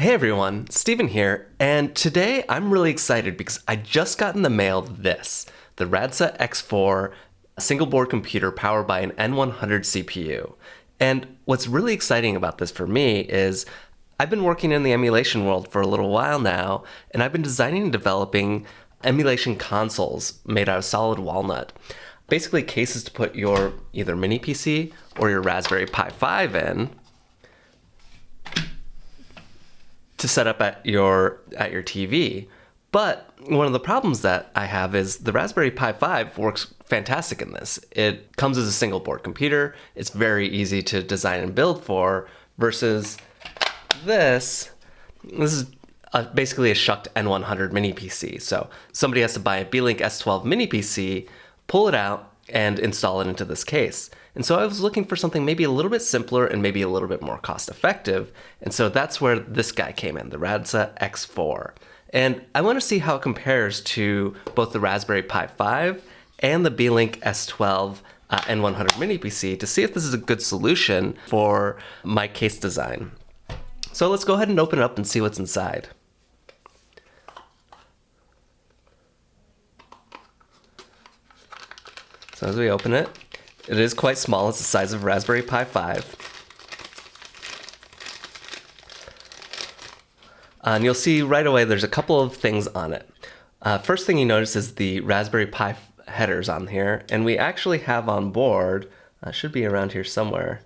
Hey everyone, Steven here, and today I'm really excited because I just got in the mail this, the Radxa X4 single board computer powered by an N100 CPU. And what's really exciting about this for me is I've been working in the emulation world for a little while now, and I've been designing and developing emulation consoles made out of solid walnut. Basically cases to put your either mini PC or your Raspberry Pi 5 in, to set up at your TV. But one of the problems that I have is the Raspberry Pi 5 works fantastic in this. It comes as a single board computer. It's very easy to design and build for, versus this is basically a shucked N100 mini PC. So somebody has to buy a Beelink S12 mini PC, pull it out, and install it into this case. And so I was looking for something maybe a little bit simpler and maybe a little bit more cost effective. And so that's where this guy came in, the Radxa X4. And I want to see how it compares to both the Raspberry Pi 5 and the Beelink S12 N100 mini PC to see if this is a good solution for my case design. So let's go ahead and open it up and see what's inside. So as we open it, it is quite small. It's the size of a Raspberry Pi 5. And you'll see right away there's a couple of things on it. First thing you notice is the Raspberry Pi headers on here. And we actually have on board, should be around here somewhere.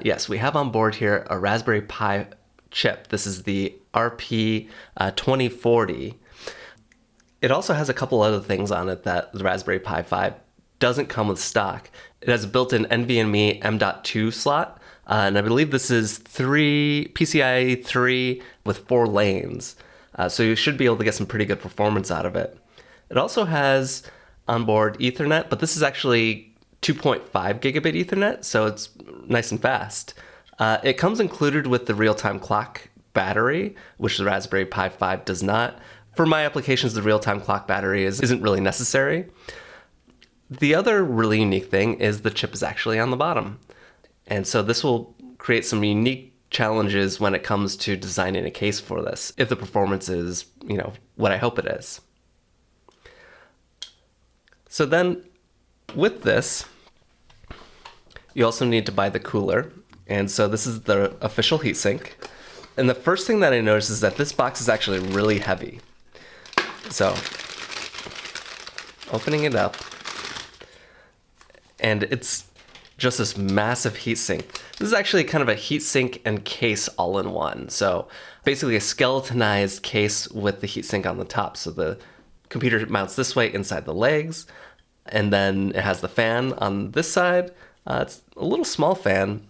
Yes, we have on board here a Raspberry Pi chip. This is the RP 2040. It also has a couple other things on it that the Raspberry Pi 5 doesn't come with stock. It has a built-in NVMe M.2 slot, and I believe this is PCIe 3 with 4 lanes. So you should be able to get some pretty good performance out of it. It also has onboard Ethernet, but this is actually 2.5 gigabit Ethernet, so it's nice and fast. It comes included with the real-time clock battery, which the Raspberry Pi 5 does not. For my applications, the real-time clock battery isn't really necessary. The other really unique thing is the chip is actually on the bottom. And so this will create some unique challenges when it comes to designing a case for this, if the performance is, what I hope it is. So then with this, you also need to buy the cooler. And so this is the official heatsink. And the first thing that I noticed is that this box is actually really heavy. So opening it up, and it's just this massive heatsink. This is actually kind of a heatsink and case all in one. So basically a skeletonized case with the heatsink on the top. So the computer mounts this way inside the legs, and then it has the fan on this side. It's a little small fan.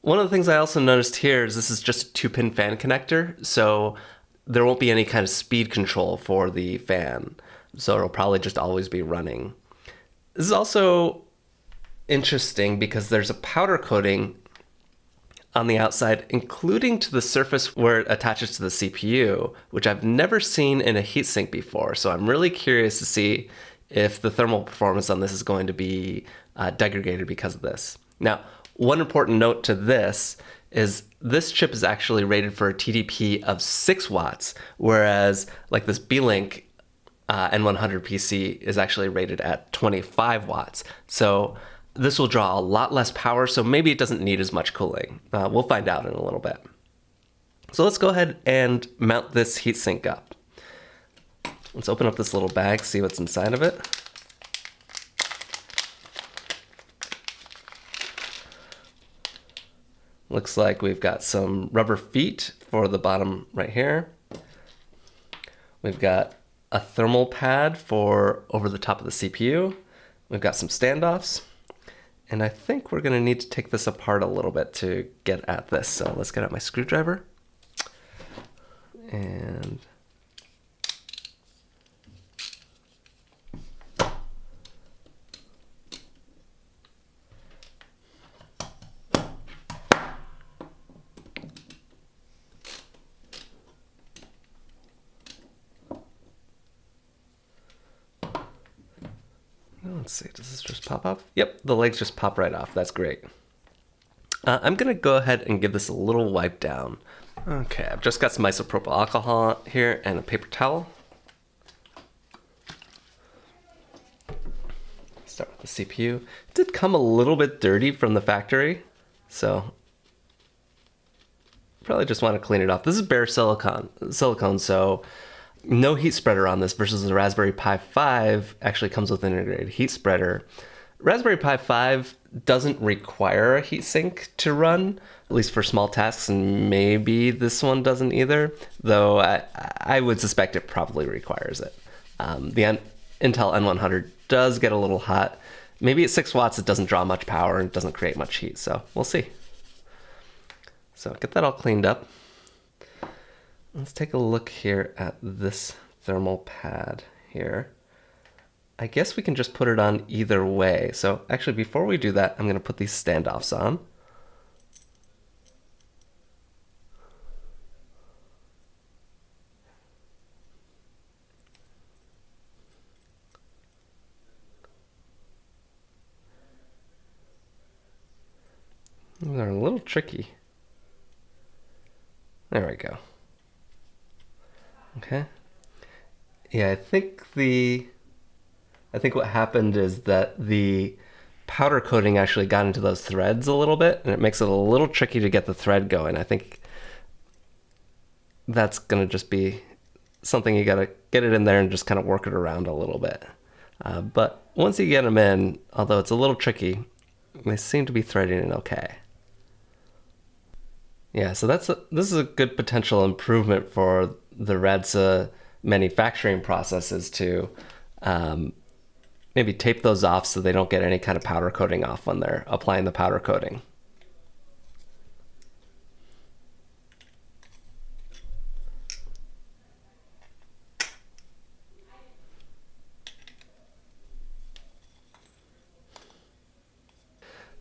One of the things I also noticed here is this is just a 2-pin fan connector, so there won't be any kind of speed control for the fan. So it'll probably just always be running. This is also interesting because there's a powder coating on the outside, including to the surface where it attaches to the CPU, which I've never seen in a heatsink before. So I'm really curious to see if the thermal performance on this is going to be degraded because of this. Now, one important note to this is this chip is actually rated for a TDP of 6 watts, whereas like this Beelink N100 PC is actually rated at 25 watts. So this will draw a lot less power, so maybe it doesn't need as much cooling. We'll find out in a little bit. So let's go ahead and mount this heatsink up. Let's open up this little bag, see what's inside of it. Looks like we've got some rubber feet for the bottom right here. We've got a thermal pad for over the top of the CPU. We've got some standoffs. And I think we're gonna need to take this apart a little bit to get at this. So let's get out my screwdriver. And let's see, does this just pop off? Yep, the legs just pop right off. That's great. I'm gonna go ahead and give this a little wipe down. Okay, I've just got some isopropyl alcohol here and a paper towel. Start with the CPU. It did come a little bit dirty from the factory, so probably just want to clean it off. This is bare silicone, so no heat spreader on this versus the Raspberry Pi 5 actually comes with an integrated heat spreader. Raspberry Pi 5 doesn't require a heatsink to run, at least for small tasks, and maybe this one doesn't either, though I would suspect it probably requires it. The Intel N100 does get a little hot. Maybe at 6 watts it doesn't draw much power and doesn't create much heat, so we'll see. So get that all cleaned up. Let's take a look here at this thermal pad here. I guess we can just put it on either way. So actually, before we do that, I'm going to put these standoffs on. They're a little tricky. There we go. Okay. Yeah, I think what happened is that the powder coating actually got into those threads a little bit, and it makes it a little tricky to get the thread going. I think that's going to just be something you got to get it in there and just kind of work it around a little bit. But once you get them in, although it's a little tricky, they seem to be threading in okay. Yeah, so this is a good potential improvement for the Radxa manufacturing processes to maybe tape those off so they don't get any kind of powder coating off when they're applying the powder coating.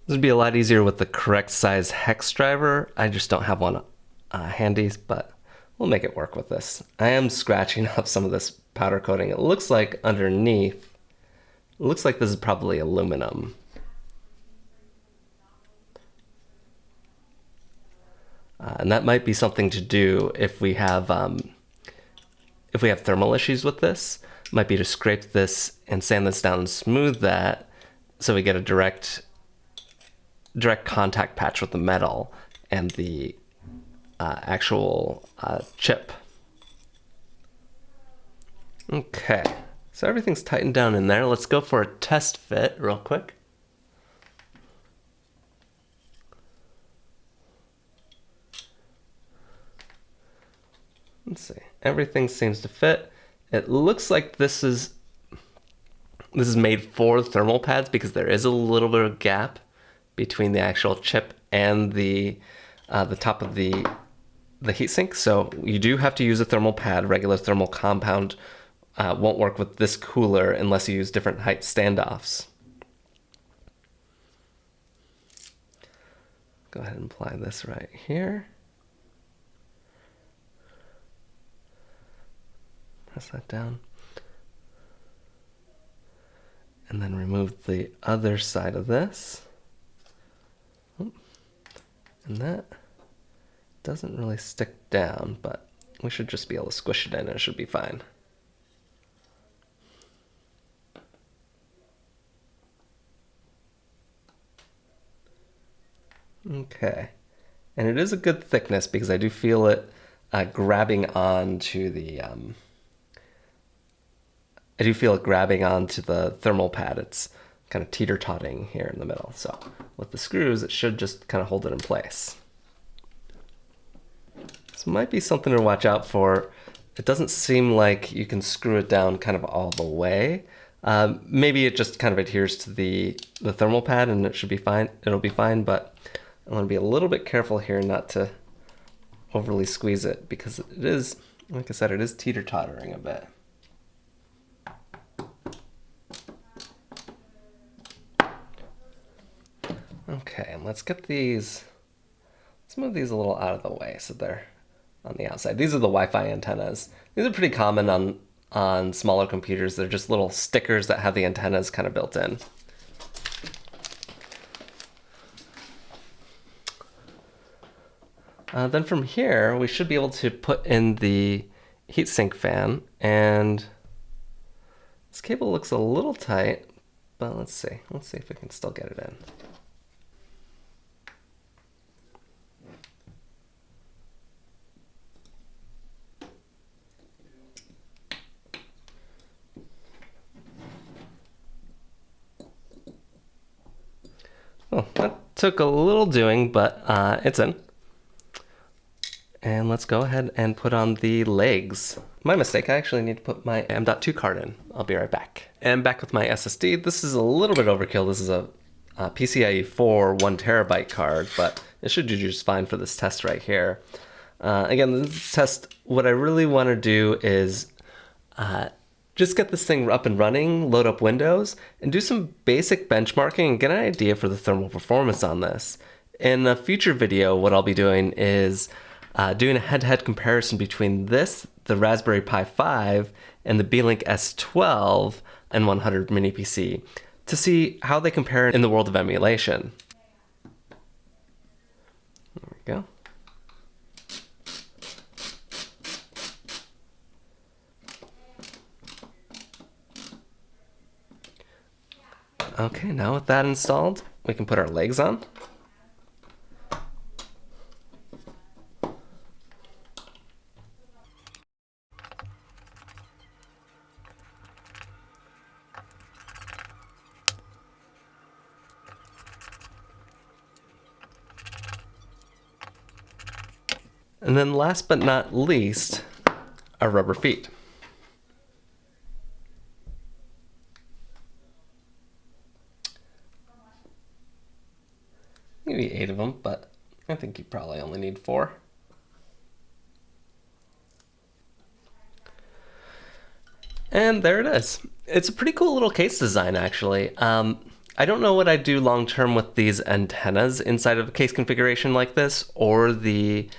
This would be a lot easier with the correct size hex driver. I just don't have one handy, but we'll make it work with this. I am scratching up some of this powder coating. It looks like underneath, it looks like this is probably aluminum. And that might be something to do if we have thermal issues with this. It might be to scrape this and sand this down and smooth that so we get a direct contact patch with the metal and the actual chip. Okay, so everything's tightened down in there. Let's go for a test fit real quick. Let's see, everything seems to fit. It looks like this is made for thermal pads because there is a little bit of gap between the actual chip and the top of the heatsink. So you do have to use a thermal pad. Regular thermal compound won't work with this cooler unless you use different height standoffs. Go ahead and apply this right here. Press that down. And then remove the other side of this. And that doesn't really stick down, but we should just be able to squish it in and it should be fine. Okay, and it is a good thickness because I do feel it grabbing onto the thermal pad. It's kind of teeter-totting here in the middle. So with the screws, it should just kind of hold it in place. This might be something to watch out for. It doesn't seem like you can screw it down kind of all the way. Maybe it just kind of adheres to the thermal pad and it should be fine. It'll be fine, but I want to be a little bit careful here not to overly squeeze it because it is, like I said, it is teeter-tottering a bit. Okay, and let's move these a little out of the way so they're on the outside. These are the Wi-Fi antennas. These are pretty common on smaller computers. They're just little stickers that have the antennas kind of built in. Then from here, we should be able to put in the heatsink fan, and this cable looks a little tight, but let's see. Let's see if we can still get it in. Well, that took a little doing, but it's in. And let's go ahead and put on the legs. My mistake, I actually need to put my M.2 card in. I'll be right back. And back with my SSD. This is a little bit overkill. This is a PCIe 4 1TB card, but it should do just fine for this test right here. Again, this test, what I really want to do is just get this thing up and running, load up Windows, and do some basic benchmarking and get an idea for the thermal performance on this. In a future video, what I'll be doing is doing a head-to-head comparison between this, the Raspberry Pi 5, and the Beelink S12 N100 mini PC to see how they compare in the world of emulation. There we go. Okay, now with that installed, we can put our legs on. And then last but not least, our rubber feet. Maybe 8 of them, but I think you probably only need 4. And there it is. It's a pretty cool little case design, actually. I don't know what I'd do long term with these antennas inside of a case configuration like this, or the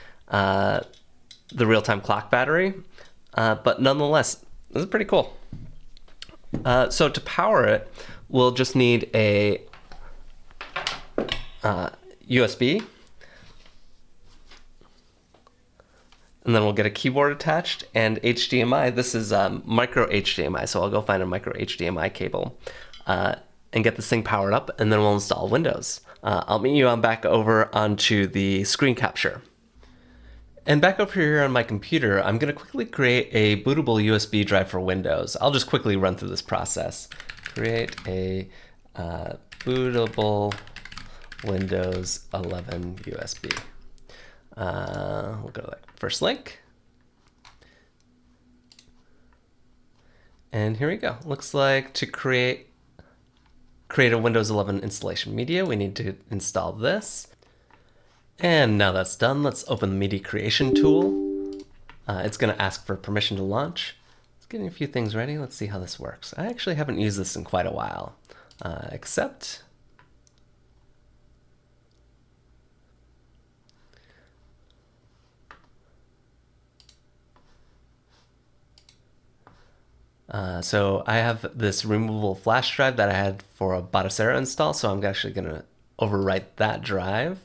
real-time clock battery, but nonetheless, this is pretty cool. So to power it, we'll just need a USB, and then we'll get a keyboard attached and HDMI. This is micro HDMI, so I'll go find a micro HDMI cable and get this thing powered up, and then we'll install Windows. I'll meet you on back over onto the screen capture. And back over here on my computer, I'm going to quickly create a bootable USB drive for Windows. I'll just quickly run through this process. Create a bootable Windows 11 USB. We'll go to that first link. And here we go. Looks like to create a Windows 11 installation media, we need to install this. And now that's done, let's open the media creation tool. It's going to ask for permission to launch. It's getting a few things ready. Let's see how this works. I actually haven't used this in quite a while. Accept. So I have this removable flash drive that I had for a Batocera install, so I'm actually going to overwrite that drive.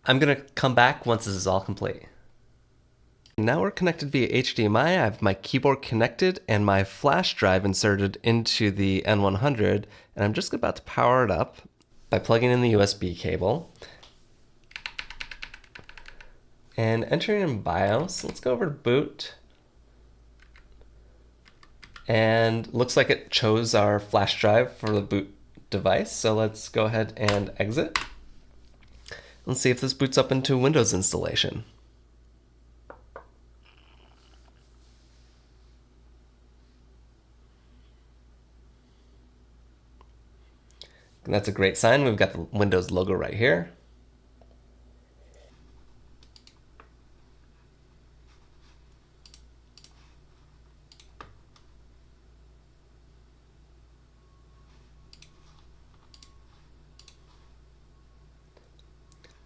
I'm going to come back once this is all complete. Now we're connected via HDMI. I have my keyboard connected and my flash drive inserted into the N100, and I'm just about to power it up by plugging in the USB cable and entering in BIOS. Let's go over to boot. And looks like it chose our flash drive for the boot device. So let's go ahead and exit. Let's see if this boots up into Windows installation. And that's a great sign. We've got the Windows logo right here.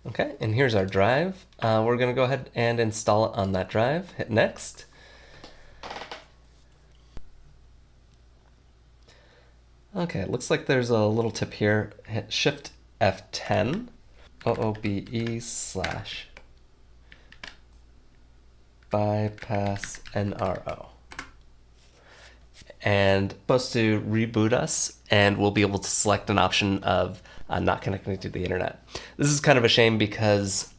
Okay, and here's our drive. We're going to go ahead and install it on that drive. Hit next. Okay, it looks like there's a little tip here. Hit Shift F10. OOBE/bypass NRO. And supposed to reboot us, and we'll be able to select an option of not connecting to the internet. This is kind of a shame because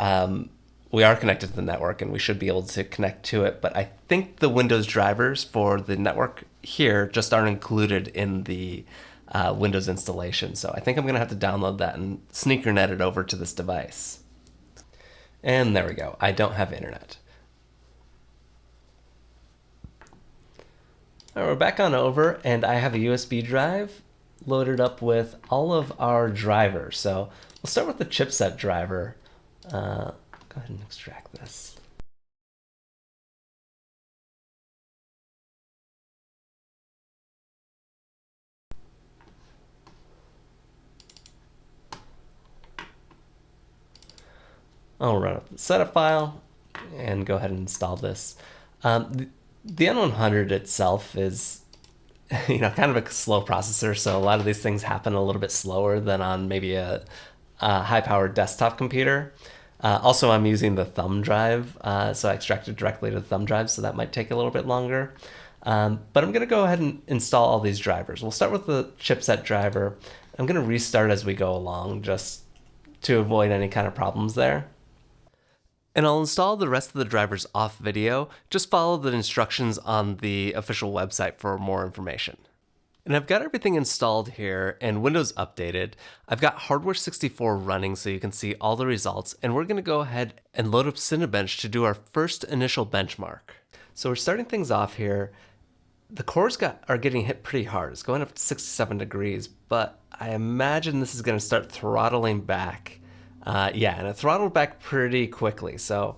we are connected to the network and we should be able to connect to it, but I think the Windows drivers for the network here just aren't included in the Windows installation. So I think I'm gonna have to download that and sneakernet it over to this device. And there we go, I don't have internet. All right, we're back on over, and I have a USB drive loaded up with all of our drivers. So we'll start with the chipset driver. Go ahead and extract this. I'll run up the setup file and go ahead and install this. The N100 itself is, kind of a slow processor, so a lot of these things happen a little bit slower than on maybe a high-powered desktop computer. Also, I'm using the Thumbdrive, so I extracted directly to the Thumbdrive, so that might take a little bit longer. But I'm going to go ahead and install all these drivers. We'll start with the chipset driver. I'm going to restart as we go along, just to avoid any kind of problems there. And I'll install the rest of the drivers off video. Just follow the instructions on the official website for more information. And I've got everything installed here and Windows updated. I've got Hardware 64 running so you can see all the results. And we're gonna go ahead and load up Cinebench to do our first initial benchmark. So we're starting things off here. The cores are getting hit pretty hard. It's going up to 67 degrees, but I imagine this is gonna start throttling back. Yeah, and it throttled back pretty quickly. So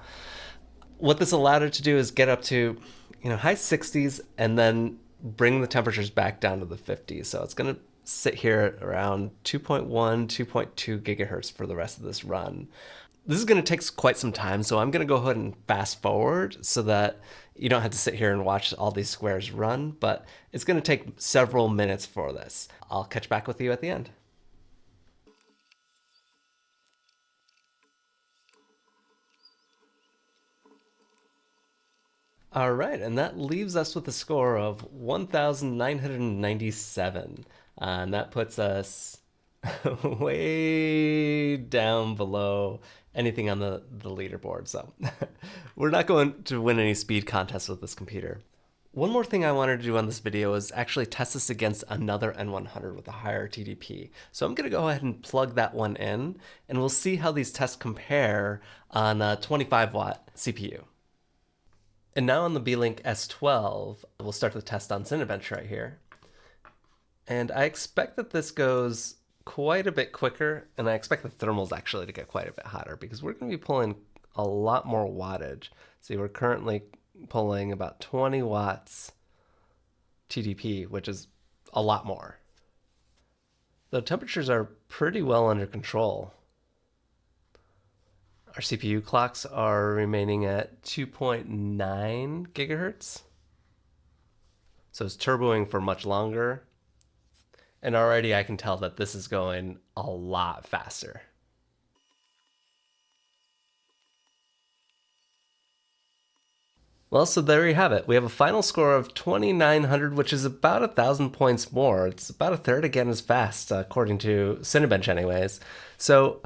what this allowed it to do is get up to, high 60s and then bring the temperatures back down to the 50s. So it's going to sit here at around 2.1, 2.2 gigahertz for the rest of this run. This is going to take quite some time, so I'm going to go ahead and fast forward so that you don't have to sit here and watch all these squares run, but it's going to take several minutes for this. I'll catch back with you at the end. All right, and that leaves us with a score of 1,997. And that puts us way down below anything on the leaderboard. So we're not going to win any speed contests with this computer. One more thing I wanted to do on this video is actually test this against another N100 with a higher TDP. So I'm going to go ahead and plug that one in, and we'll see how these tests compare on a 25-watt CPU. And now on the Beelink S12, we'll start the test on Cinebench right here. And I expect that this goes quite a bit quicker, and I expect the thermals actually to get quite a bit hotter because we're going to be pulling a lot more wattage. See, we're currently pulling about 20 watts TDP, which is a lot more. The temperatures are pretty well under control. Our CPU clocks are remaining at 2.9 gigahertz. So it's turboing for much longer. And already I can tell that this is going a lot faster. Well, so there you have it. We have a final score of 2,900, which is about 1,000 points more. It's about a third again as fast, according to Cinebench anyways. So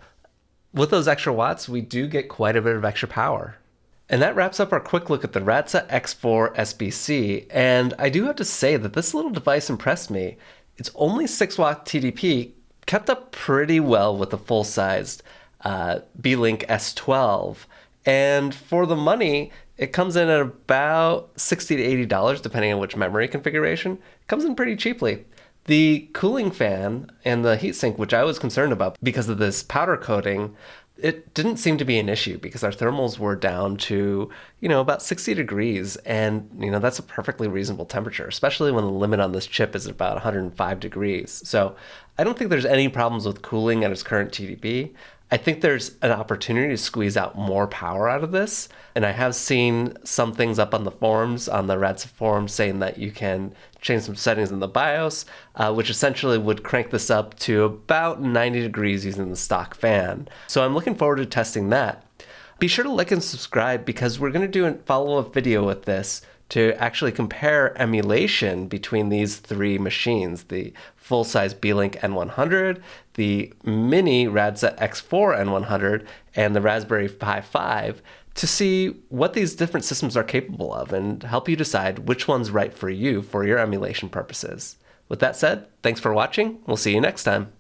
with those extra watts, we do get quite a bit of extra power. And that wraps up our quick look at the Radxa X4 SBC. And I do have to say that this little device impressed me. It's only 6-watt TDP, kept up pretty well with the full-sized Beelink S12. And for the money, it comes in at about $60 to $80, depending on which memory configuration. It comes in pretty cheaply. The cooling fan and the heatsink, which I was concerned about because of this powder coating, it didn't seem to be an issue because our thermals were down to, about 60 degrees. And, that's a perfectly reasonable temperature, especially when the limit on this chip is about 105 degrees. So I don't think there's any problems with cooling at its current TDP. I think there's an opportunity to squeeze out more power out of this. And I have seen some things up on the forums, on the Radxa forum, saying that you can change some settings in the BIOS, which essentially would crank this up to about 90 degrees using the stock fan. So I'm looking forward to testing that. Be sure to like and subscribe because we're going to do a follow-up video with this to actually compare emulation between these three machines, the full-size Beelink N100, the mini Radxa X4 N100, and the Raspberry Pi 5, to see what these different systems are capable of and help you decide which one's right for you for your emulation purposes. With that said, thanks for watching. We'll see you next time.